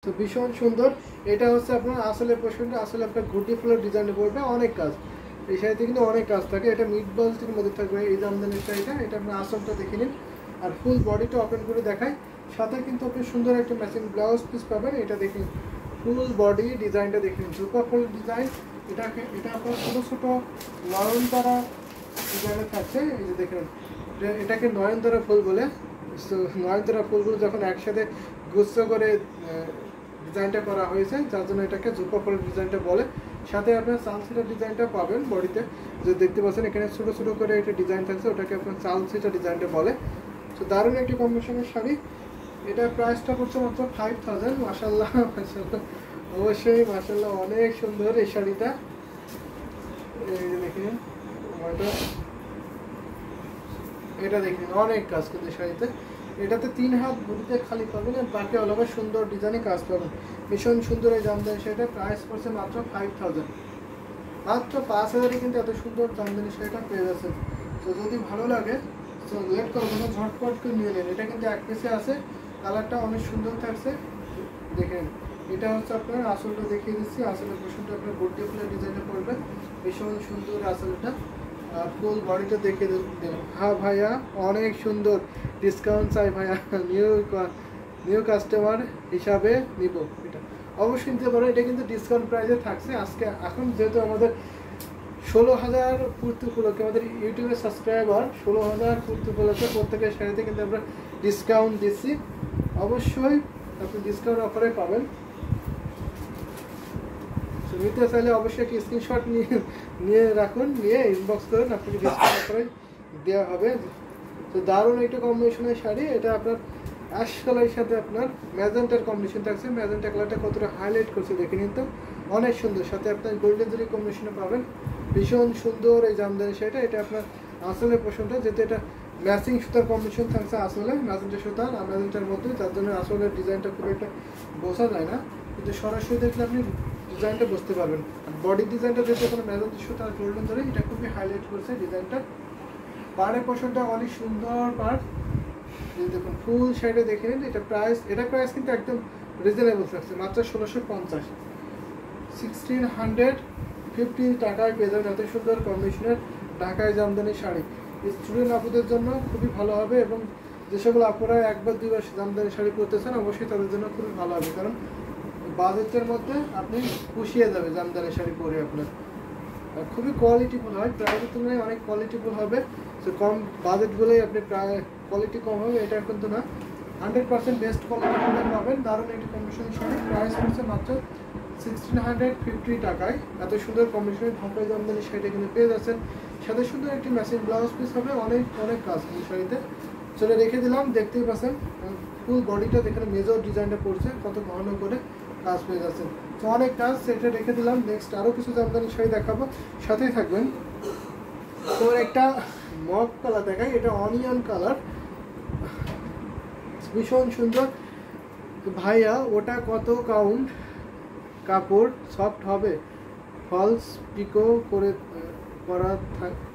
তো ভীষণ সুন্দর। এটা হচ্ছে আপনার আসলে পোর্শনটা, আসলে আপনার ঘুটি ফুলের ডিজাইনে পড়বে, অনেক কাজ। এই শাড়িতে কিন্তু অনেক কাজ থাকে। এটা মিড বাজেটের মধ্যে থাকবে এই জামদানির শাড়িটা। এটা আপনার আসলটা দেখে নিন, আর ফুল বডিটা ওপেন করে দেখায়। সাথে কিন্তু আপনি সুন্দর একটা ম্যাচিং ব্লাউজ পিস পাবেন। এটা দেখে নিন, ফুল বডি ডিজাইনটা দেখে নিন, ঝুপা ফুল ডিজাইন। এটা আপনার ছোটো ছোটো নয়নতারা ডিজাইনে থাকছে। এই যে দেখে নিন, এটাকে নয়নতারা ফুল বলে। নয়নতারা ফুলগুলো যখন একসাথে গুচ্ছ করে ডিজাইনটা করা হয়েছে, যার জন্য এটাকে ঝুপা ফুলের ডিজাইনটা বলে। সাথে আপনার চালসিটা ডিজাইনটা পাবেন বডিতে, যে দেখতে পাচ্ছেন এখানে ছোটো ছোটো করে একটা ডিজাইন থাকছে, ওটাকে আপনার চালসিটা ডিজাইনটা বলে। তো দারুণ একটি কম্বিনেশনের শাড়ি। এটা প্রাইসটা পড়ছে মাত্র 5000। মাশাল্লাহ মাশাল্লাহ, অবশ্যই মাশাল্লাহ, অনেক সুন্দর এই শাড়িটা। এই যে দেখেন, এটা দেখেন অনেক কাজ কিন্তু শাড়িতে। এটাতে 3 হাত বডিতে খালি পাবেন, আর বাকি অলওভার সুন্দর ডিজাইনে কাজ পাবেন। ভীষণ সুন্দর এই জামদানি শাড়িটা। প্রাইস পড়ছে মাত্র 5000। মাত্র 5000-এ কিন্তু এত সুন্দর জামদানি শাড়িটা পেয়ে যাচ্ছেন। তো যদি ভালো লাগে তো লেট করবেন না, ঝটপট করে নিয়ে নেন। এটা কিন্তু এক পিসে আছে, কালারটা অনেক সুন্দর থাকছে। দেখেন, এটা হচ্ছে আপনার আসলটা দেখিয়ে দিচ্ছি। আসলের পোর্শনটা আপনার গোল্ডি ফুলের ডিজাইনে পড়বে, ভীষণ সুন্দর আসলটা। আর ফুল বডিটা দেখিয়ে দিলাম। হ্যাঁ ভাইয়া, অনেক সুন্দর। ডিসকাউন্ট চাই ভাইয়া, নিউ কাস্টমার হিসাবে নিব। এটা অবশ্যই নিতে পারো। এটা কিন্তু ডিসকাউন্ট প্রাইসে থাকছে আজকে। এখন যেহেতু আমাদের 16000 পূর্তি উপলক্ষে, আমাদের ইউটিউবের সাবস্ক্রাইবার 16000 পূর্তি উপলক্ষে প্রত্যেকের শাড়িতে কিন্তু আমরা ডিসকাউন্ট দিচ্ছি। অবশ্যই আপনি ডিসকাউন্ট অফারে পাবেন। নিতে চাইলে অবশ্যই একটি স্ক্রিনশট নিয়ে রাখুন, নিয়ে ইনবক্স করুন, আপনাকে ডিসকাউন্ট অফারে দেওয়া হবে। তো দারুণ একটা কম্বিনেশনের শাড়ি। এটা আপনার অ্যাশ কালারের সাথে আপনার ম্যাজেন্টার কম্বিনেশন থাকছে। ম্যাজেন্টা কালারটা কতটা হাইলাইট করছে দেখে নিন তো, অনেক সুন্দর। সাথে আপনার গোল্ডেন জরি কম্বিনেশনে পাবেন। ভীষণ সুন্দর এই জামদানি শাড়িটা। এটা আপনার আসলের পোর্শনটা, যেহেতু এটা ম্যাচিং সুতার কম্বিনেশন থাকছে আসলে, ম্যাজেন্টা সুতার আর ম্যাজেন্টার মধ্যে, যার জন্য আসলের ডিজাইনটা খুব একটা বোঝা যায় না, কিন্তু সরাসরি দেখলে আপনি ডিজাইনটা বুঝতে পারবেন। আর বডি ডিজাইনটা যেহেতু কোনো ম্যাজেন্টা সুতা আর গোল্ডেন জরি, এটা খুবই হাইলাইট করছে ডিজাইনটা। পাড়ের পোর্শনটা অনেক সুন্দর পাড়। দেখুন ফুল শাড়িটা দেখে নিন। এটা প্রাইস কিন্তু একদম রিজনেবল থাকছে, মাত্র 1650। 1650 টাকায় পেয়ে যাবেন এত সুন্দর কম্বিনেশনের ঢাকায় জামদানি শাড়ি। স্টুডেন্ট আপুদের জন্য খুবই ভালো হবে, এবং যে সকল আপুরা একবার দুইবার জামদানি শাড়ি পরতেছেন, অবশ্যই তাদের জন্য খুবই ভালো হবে। কারণ বাজেটের মধ্যে আপনি পুষিয়ে যাবে জামদানি শাড়ি পরে আপনার। খুবই কোয়ালিটিফুল হয়, প্রাইসের তুলনায় অনেক কোয়ালিটিফুল হবে। তো কম বাজেট বলেই আপনি প্রায় কোয়ালিটি কম হবে এটা কিন্তু না, 100% বেস্ট কোয়ালিটি পাবেন। দারুণ একটি কম্বিনেশন শাড়ি। প্রাইস হচ্ছে মাত্র 1650 টাকায়। এত সুন্দর কম্বিনেশনের ঢাকাই জামদানি শাড়িটা কিন্তু পেয়ে যাচ্ছেন। সাথে সুন্দর একটি ম্যাচিং ব্লাউজ পিস হবে, অনেক অনেক কাজ এই শাড়িতে। চলে রেখে দিলাম, দেখতেই পাচ্ছেন ফুল বডিটা দেখেন, মেজর ডিজাইনটা পড়ছে কত ঘন করে কাজ পেয়ে যাচ্ছেন। তো অনেক কাজ, সেটা রেখে দিলাম। নেক্সট আরও কিছু জামদানি শাড়ি দেখাবো, সাথেই থাকবেন। তো একটা মগ কালার দেখাই, এটা অনিয়ন কালার, ভীষণ সুন্দর। ভাইয়া ওটা কত কাউন্ট কাপড়, সফট হবে, ফলস পিকো করে করা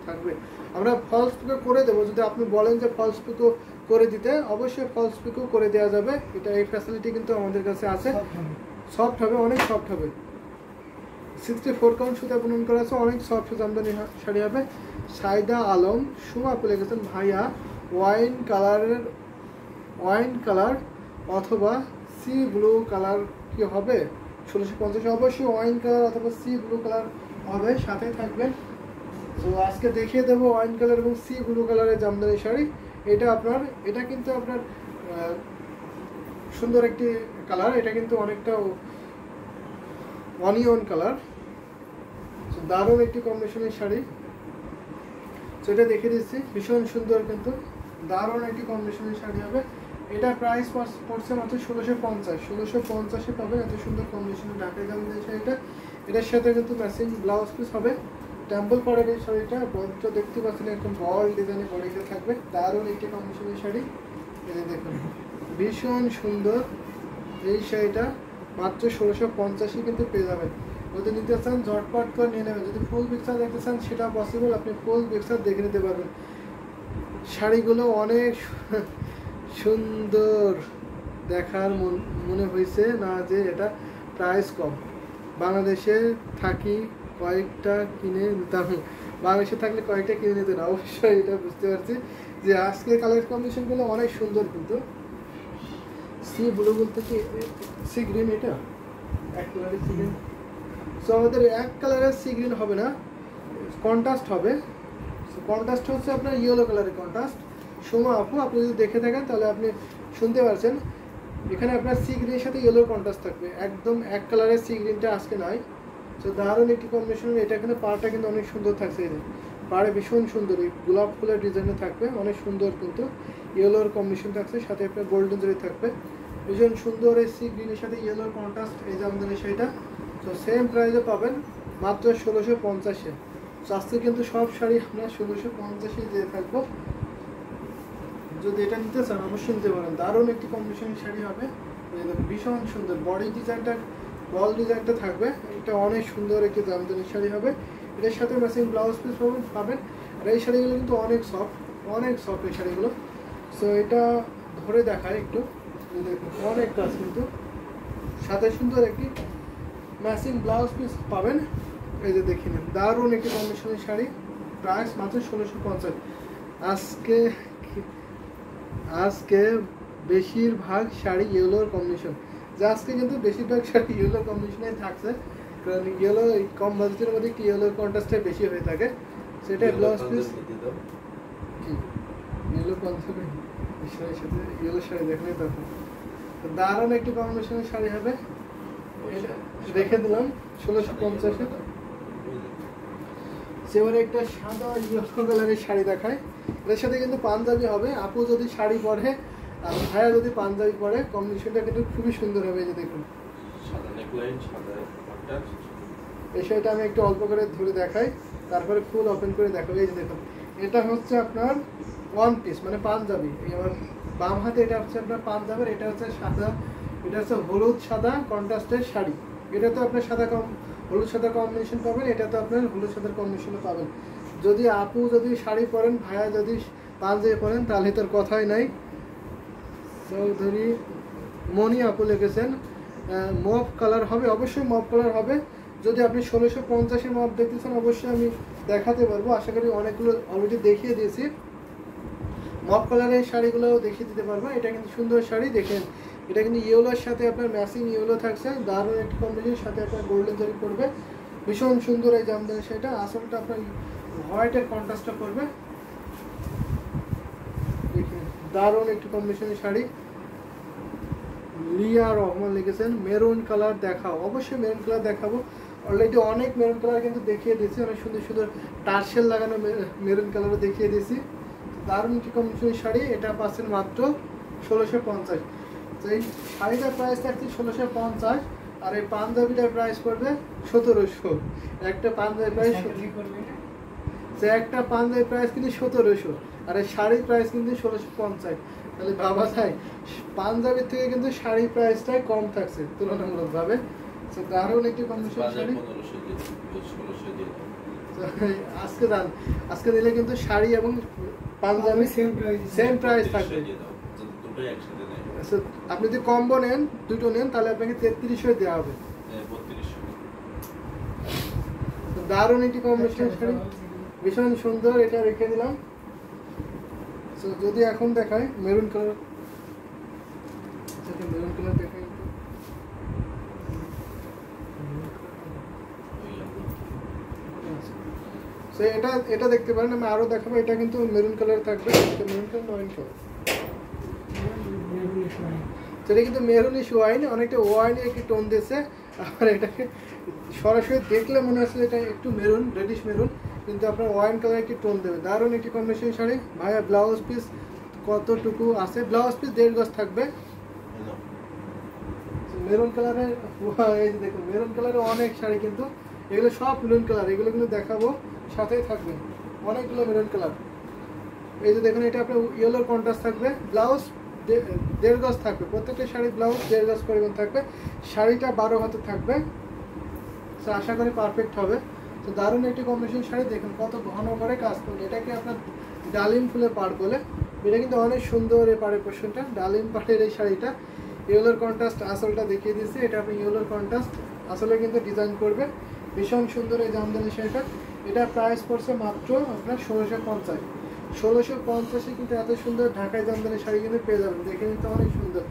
থাকবে? আমরা ফলস পিকো করে দেবো, যদি আপনি বলেন যে ফলস পিকো করে দিতে, অবশ্যই ফলস পিকো করে দেওয়া যাবে। এটা এই ফ্যাসিলিটি কিন্তু আমাদের কাছে আছে। সফট হবে, অনেক সফট হবে। 64 কাউন্ট সুতা বুনন করা আছে, অনেক সফট জামদানি শাড়ি হবে। সাইদা আলম সুমা পেলে গেছেন, ভাইয়া ওয়াইন কালার অথবা সি ব্লু কালার কি হবে? 1650। অবশ্যই ওয়াইন কালার অথবা সি ব্লু কালার হবে, সাথে থাকবেন। তো আজকে দেখিয়ে দেবো ওয়াইন কালার এবং সি ব্লু কালারের জামদানি শাড়ি। এটা কিন্তু আপনার সুন্দর একটি কালার। এটা কিন্তু অনেকটা অনিয়ন কালার, দারুণ একটি কম্বিনেশনের শাড়ি। সেটা দেখিয়ে দিচ্ছি, ভীষণ সুন্দর কিন্তু দারুণ একটি কম্বিনেশনের শাড়ি হবে। এটা প্রাইস পড়ছে মাত্র 1650 পাবেন এত সুন্দর কম্বিনেশনের ঢাকাই জামদানি শাড়িটা। এটার সাথে কিন্তু ম্যাচিং ব্লাউজ পিস হবে। টেম্পল পাড়ের এই শাড়িটা বডিটা দেখতে পাচ্ছেন, একদম বল ডিজাইনের বডিতে থাকবে। দারুণ একটি কম্বিনেশনের শাড়ি। এটা দেখুন, ভীষণ সুন্দর এই শাড়িটা মাত্র 1650 কিন্তু পেয়ে যাবেন। যদি নিতে চান ঝটপট করে নিয়ে নেবেন। যদি ফুল পিকচার দেখতে চান সেটা পসিবল, আপনি ফুল পিকচার দেখে নিতে পারবেন। শাড়িগুলো অনেক সুন্দর, দেখার মনে হয়েছে না যে এটা প্রাইস কম। বাংলাদেশে থাকি কয়েকটা কিনে নিতাম, বাংলাদেশে থাকলে কয়েকটা কিনে নিতেন অবশ্যই। এটা বুঝতে পারছি যে আজকের কালার কম্বিনেশনগুলো অনেক সুন্দর, কিন্তু সি ব্লু বলতে কি সি গ্রিন, এটা এক কালারের সি গ্রিন। সো আমাদের এক কালারের সি গ্রিন হবে না, কন্ট্রাস্ট হবে। কন্ট্রাস্ট হচ্ছে আপনার ইয়েলো কালারের কন্ট্রাস্ট। সোমা আপু আপনি যদি দেখে থাকেন তাহলে আপনি শুনতে পারছেন, এখানে আপনার সি গ্রিনের সাথে ইয়েলোর কন্ট্রাস্ট থাকবে, একদম এক কালারের সি গ্রিনটা আজকে নাই। তো দারুণ একটি কম্বিনেশন। এটা কিন্তু পাড়টা কিন্তু অনেক সুন্দর থাকছে, এই পাড়ে ভীষণ সুন্দর এই গোলাপ ফুলের ডিজাইনে থাকবে, অনেক সুন্দর, কিন্তু ইয়েলোর কম্বিনেশন থাকছে, সাথে আপনার গোল্ডেন জরি থাকবে, ভীষণ সুন্দর। এই সি গ্রিনের সাথে ইয়েলোর কন্ট্রাস্ট, এই যে আমাদের সেইটা। তো সেম প্রাইসে পাবেন মাত্র 1650-এ। তো আজকে কিন্তু সব শাড়ি আমরা 1650-এ দিয়ে থাকবো। যদি এটা নিতে চান অবশ্যই নিতে পারেন, দারুণ একটি কম্বিনেশন শাড়ি হবে। ভীষণ সুন্দর বডি ডিজাইনটা, বল ডিজাইনটা থাকবে, এটা অনেক সুন্দর একটি জামদানি শাড়ি হবে। এটার সাথে ম্যাচিং ব্লাউজ পিস পাবেন। আর এই শাড়িগুলো কিন্তু অনেক সফট, অনেক সফট এই শাড়িগুলো। সো এটা ধরে দেখায় একটু, দেখুন অনেক কাজ, কিন্তু সাথে সুন্দর একটি ম্যাচিং ব্লাউজ পিস পাবেন। এই যে দেখে নেন, দারুণ একটি কম্বিনেশনের শাড়ি, প্রাইস মাত্র 1650। আজকে বেশিরভাগ শাড়ি ইয়েলোর কম্বিনেশন, যে আজকে কিন্তু বেশিরভাগ শাড়ি ইয়েলো কম্বিনেশনে থাকছে, কারণ ইয়েলো কম বাজেটের মধ্যে একটু ইয়েলোর কন্ট্রাস্টটা বেশি হয়ে থাকে। সেটা ব্লাউজ পিস কি ইয়েলো কনসেপ্ট শাড়ির সাথে ইয়েলো শাড়ি দেখলেই তখন দারুণ একটি কম্বিনেশনের শাড়ি হবে। রেখে দিলাম 1650-এ। সেবারে একটা সাদা ইয়েলো কালারের শাড়ি দেখায়, এর সাথে কিন্তু পাঞ্জাবি হবে। আপু যদি শাড়ি পরে আর ভাইয়া যদি পাঞ্জাবি পরে, কম্বিনেশনটা কিন্তু খুবই সুন্দর হবে। এই যে দেখুন এই শাড়িটা আমি একটু অল্প করে ধরে দেখাই, তারপরে ফুল ওপেন করে দেখাবো। এই যে দেখুন, এটা হচ্ছে আপনার ওয়ান পিস মানে পাঞ্জাবি। আমার বাম হাতে এটা হচ্ছে আপনার পাঞ্জাবের, এটা হচ্ছে সাদা, এটা হচ্ছে হলুদ সাদা কন্ট্রাস্টের শাড়ি। এটা তো আপনার সাদা হলুদ সাদা কম্বিনেশন পাবেন, এটা তো আপনার হলুদ সাদার কম্বিনেশনও পাবেন। যদি আপু যদি শাড়ি পরেন, ভাইয়া যদি পাঞ্জাবি পরেন, তাহলে তোর কথাই নাই। চৌধুরী মনি আপু লিখেছেন মফ কালার হবে, অবশ্যই মফ কালার হবে। যদি আপনি 1650-এ মফ দেখতেছেন অবশ্যই আমি দেখাতে পারবো, আশা করি অনেকগুলো অলরেডি দেখিয়ে দিয়েছি। মফ কালারের শাড়িগুলো দেখিয়ে দিতে পারবো। এটা কিন্তু সুন্দর শাড়ি, দেখেন এটা কিন্তু ইয়েলোর সাথে আপনার ম্যাচিং ইয়েলো থাকছে, দারুণ একটি কম্বিনেশন, সাথে আপনার গোল্ডেন জরি পড়বে, ভীষণ সুন্দর এই জামদানি শাড়িটা। আসলটা আপনার হোয়াইটের কন্ট্রাস্টটা করবে, দেখেন দারুণ একটি কম্বিনেশনের শাড়ি। লিয়া রহমান লিখেছেন মেরুন কালার দেখাও, অবশ্যই মেরুন কালার দেখাবো। অলরেডি অনেক মেরুন কালার কিন্তু দেখিয়ে দিয়েছি, অনেক সুন্দর সুন্দর টার্সেল লাগানো মেরুন কালারও দেখিয়ে দিয়েছি। দারুণ একটি কম্বিনেশনের শাড়ি, এটা পাচ্ছেন মাত্র 1650। তো এই শাড়িটার প্রাইস থাকছে 1650, আর এই পাঞ্জাবিটার প্রাইস পড়বে 1700। একটা পাঞ্জাবির প্রাইস, একটা পাঞ্জাবির প্রাইস কিন্তু 1700, আর এই শাড়ির প্রাইস কিন্তু 1650। তাহলে ভাবা যায় পাঞ্জাবির থেকে কিন্তু শাড়ির প্রাইসটাই কম থাকছে তুলনামূলকভাবে। দারুণ একটি কম্বিনেশন শাড়ি। আজকে দান, আজকে দিলে কিন্তু শাড়ি এবং পাঞ্জাবি সেম প্রাইস থাকবে। আপনি যদি কম্বো নেন, দুটো নেন, তাহলে আপনাকে 3300 দেওয়া হবে। দারুণ একটি কম্বিনেশন শাড়ি, ভীষণ সুন্দর, এটা রেখে দিলাম। যদি এখন দেখায় মেরুন কালার, মেরুন কালার দেখাই, এটা দেখতে পারেন, আমি আরো দেখাবো। এটা কিন্তু মেরুন কালার থাকবে, মেরুন কালার ওয়াইন কালার, সেটা কিন্তু মেরুনিশ ওয়াইন, অনেকটা ওয়াইনের একটি টোন দিয়েছে। আর এটাকে সরাসরি দেখলে মনে হচ্ছে এটা একটু মেরুন, রেডিশ মেরুন, কিন্তু আপনার ওয়াইন কালার একটি টোন দেবে। দারুণ একটি কম্বিনেশন শাড়ি। ভাইয়া ব্লাউজ পিস কতটুকু আছে? ব্লাউজ পিস 1.5 গজ থাকবে। মেরুন কালারের, এই যে দেখুন মেরুন কালারের অনেক শাড়ি, কিন্তু এগুলো সব মেরুন কালার, এগুলো কিন্তু দেখাবো, সাথেই থাকবে অনেকগুলো মেরুন কালার। এই যে দেখুন, এটা আপনার ইয়েলোর কন্ট্রাস্ট থাকবে, ব্লাউজ 1.5 গজ থাকবে, প্রত্যেকটা শাড়ির ব্লাউজ 1.5 গজ পরিমাণ থাকবে, শাড়িটা 12 হাতে থাকবে। তো আশা করি পারফেক্ট হবে। তো দারুণ একটি কম্বিনেশন শাড়ি, দেখুন কত ঘন করে কাজ করবে। এটাকে আপনার ডালিম ফুলে পাড় বলে, এটা কিন্তু অনেক সুন্দর এই পাড়ের পোর্শনটা, ডালিম পাড়ের এই শাড়িটা। ইয়েলোর কন্ট্রাস্ট আসলটা দেখিয়ে দিয়েছি, এটা আপনি ইয়েলোর কন্ট্রাস্ট আসলে কিন্তু ডিজাইন করবে। ভীষণ সুন্দর এই জামদানি শাড়িটা। এটা প্রাইস পড়ছে মাত্র আপনার 1650। 1650 কিন্তু এত সুন্দর ঢাকায় জামদানি শাড়ি কিন্তু পেয়ে যাবেন। দেখে নিতে অনেক সুন্দর।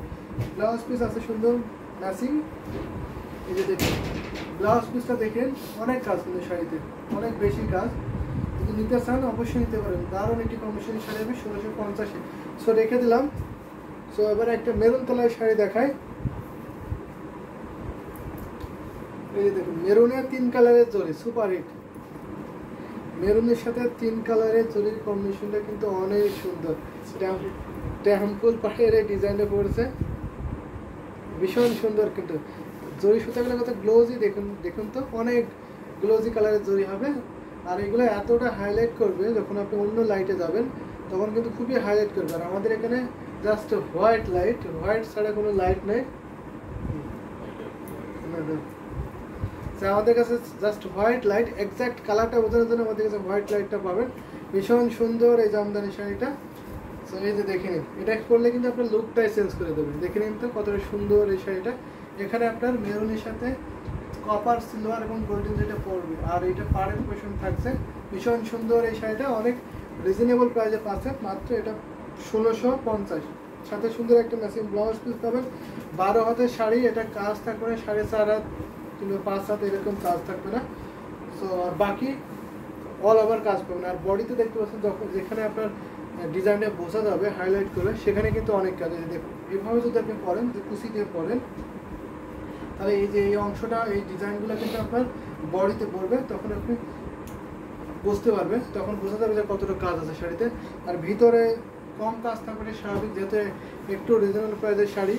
ব্লাউজ পিস আছে সুন্দর ম্যাচিং। এই যে দেখুন ব্লাউজ পিসটা দেখেন, অনেক কাজ কিন্তু শাড়িতে, অনেক বেশি কাজ। যদি নিতে চান অবশ্যই নিতে পারেন। দারুণ একটি কমিশনের শাড়ি হবে 1650। সো রেখে দিলাম। সো এবার একটা মেরুন কালারের শাড়ি দেখায়। এই যে দেখুন মেরুনের 3 কালারের জরি, সুপার হিট। মেরুনের সাথে 3 কালারের জরির কম্বিনেশনটা কিন্তু অনেক সুন্দর। টেম্পল পাড়ের এই ডিজাইনটা পড়েছে, ভীষণ সুন্দর। কিন্তু জরি সুতাগুলো কত গ্লোজি, দেখুন দেখুন তো, অনেক গ্লোজি কালারের জরি হবে। আর এগুলো এতটা হাইলাইট করবে, যখন আপনি অন্য লাইটে যাবেন তখন কিন্তু খুবই হাইলাইট করবে। আর আমাদের এখানে জাস্ট হোয়াইট লাইট, হোয়াইট ছাড়া কোনো লাইট নেই। আমাদের কাছে জাস্ট হোয়াইট লাইট, এক্সাক্ট কালারটা বোঝানোর জন্য আমাদের কাছে হোয়াইট লাইটটা পাবেন। ভীষণ সুন্দর এই জামদানি শাড়িটা। সো এই যে দেখে নিন, এটা করলে কিন্তু আপনার লুকটাই চেঞ্জ করে দেবেন। দেখে নিন তো কতটা সুন্দর এই শাড়িটা। এখানে আপনার মেরুনের সাথে কপার, সিলভার এবং গোল্ডেন যেটা পড়বে, আর এটা পাড়ের পোর্শন থাকছে। ভীষণ সুন্দর এই শাড়িটা, অনেক রিজনেবল প্রাইসে পাচ্ছে। মাত্র এটা 1650। সাথে সুন্দর একটা ম্যাচিং ব্লাউজ পিস পাবেন। 12 হাতের শাড়ি, এটা কাজ থাকবে না 4.5 হাত কিংবা 5 হাত এরকম কাজ থাকবে না। সো আর বাকি অল ওভার কাজ পাবেন। আর বডিতে দেখতে পাচ্ছেন যখন যেখানে আপনার ডিজাইনটা বোঝা যাবে হাইলাইট করে, সেখানে কিন্তু অনেক কাজ। দেখুন এভাবে যদি আপনি পরেন, যে কুচি দিয়ে পরেন, তাহলে এই যে এই অংশটা, এই ডিজাইনগুলো কিন্তু আপনার বডিতে পড়বে, তখন আপনি বুঝতে পারবে, তখন বোঝা যাবে যে কতটা কাজ আছে শাড়িতে। আর ভিতরে কম কাজ থাকবে স্বাভাবিক, যেহেতু একটু রিজনেবল প্রাইসের শাড়ি।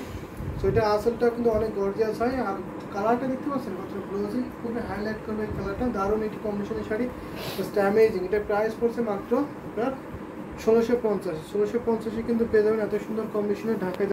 সো এটা আসলটা কিন্তু অনেক গর্জিয়াস হয়। আর কালারটা দেখতে পাচ্ছেন কতটা গ্লোজি, খুবই হাইলাইট করবে এই কালারটা। দারুণ একটি কম্বিনেশনের শাড়ি, জাস্ট অ্যামেজিং। এটা প্রাইস পড়ছে মাত্র আপনার 1650। 1650 কিন্তু পেয়ে যাবেন এত সুন্দর কম্বিনেশনের ঢাকায়।